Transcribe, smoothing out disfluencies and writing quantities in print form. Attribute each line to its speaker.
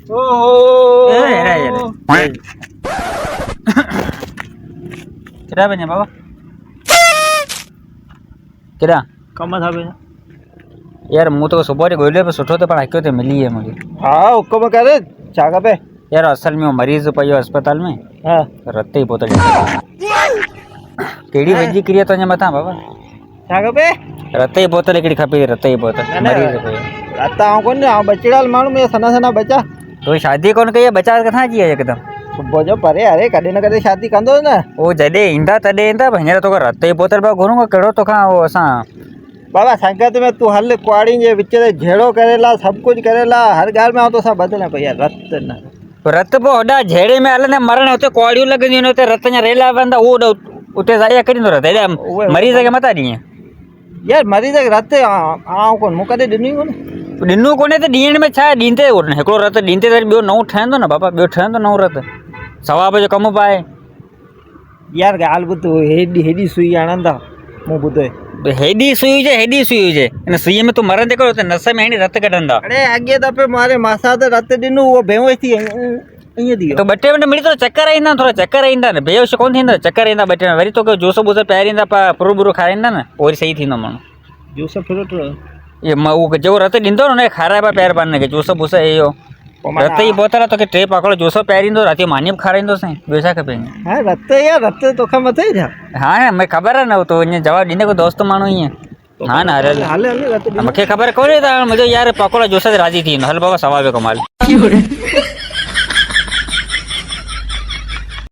Speaker 1: ओहो
Speaker 2: किरा बने बाबा किरा
Speaker 1: कम था बे
Speaker 2: यार मु तो सुबह गोले पे सुठो तो पण आक्यो ते मिली है मुझे।
Speaker 1: हाँ हुक्म करे छा खपे
Speaker 2: यार असल में वो मरीज पयो अस्पताल में
Speaker 1: हाँ
Speaker 2: रते ही बोतल केड़ी वजी क्रिया तो मथा बाबा
Speaker 1: छा खपे
Speaker 2: रते ही बोतल एकड़ी खपी रते ही बोतल मरीज पयो
Speaker 1: आता आऊं कोन आ बचड़ाल माण्हू में सना सना बचा
Speaker 2: तो शादी कोन कई बचा कथा जी है एकदम
Speaker 1: सुबह जो परे अरे कॾहिं न कॾहिं शादी कंदो न
Speaker 2: ओ जडे इंदा तडे इंदा भैया तो रते ही बोतल बा घुरूंगा केड़ो तो खा वो असा
Speaker 1: बाबा संगत में तू हल कुआड़ी जे विच ते झेड़ो करेला सब कुछ करेला हर ॻाल्हि में आऊं तोसां बदले भैया रत न
Speaker 2: रत पो होडा झेड़े में हलने मरण होते कोड़ियो लगनी होते रत nya रेला बंदा वो उते जाया करी नो रते मरीज के मता दी
Speaker 1: यार मरीज के रत आऊं कोन मु कॾहिं ॾिनी कोन
Speaker 2: ॾिनो कोने त ॾींहं में छा ॾींदे हिकिड़ो रत ॾींदे त ॿियो नओं ठहंदो न बाबा ॿियो ठहंदो नओं रत सवा बजे कमु पाए
Speaker 1: यार ॻाल्हि ॿुध हेॾी सुई आणंदा मूं ॿुधो
Speaker 2: हेॾी सुई हुजे हिन सुईअ में तूं मरंदे करो त नस में हेॾी रत कढंदा
Speaker 1: अरे अॻे दफ़े मारे मासा त रत ॾिनो उहो बेहोश थी ईअं थी
Speaker 2: तो ॿ टे मिंट मिली थोरा चक्कर ईंदा थोरा चक्कर ईंदा न बेहोश कोन थींदा चक्कर ईंदा ॿ टे मिंट वरी तोखे जूस वूस पहिरींदा पुरो बुरो खाराईंदा न पोइ वरी सही थींदो माण्हू
Speaker 1: जूस फ्रूट
Speaker 2: ये उहो जेको रत ॾींदो न हुनखे खाराइबा पहिरियों पाण खे जूस वूस इहो रत जी बोतल तोखे टे पाकड़ जूस पहिरींदो राति जो मानी बि खाराईंदो साईं ॿियो छा खपे
Speaker 1: हाँ रत यार रत तोखां मथे ई छा
Speaker 2: हाँ मूंखे ख़बर आहे न तो ईअं जवाबु ॾींदे को दोस्त माण्हू ईअं हा न हल
Speaker 1: हल हल रत
Speaker 2: मूंखे ख़बर कोन्हे त मुंहिंजो यार पकोड़ा जूस ते राज़ी थी वेंदो हल बाबा सवा ॿियो कमाल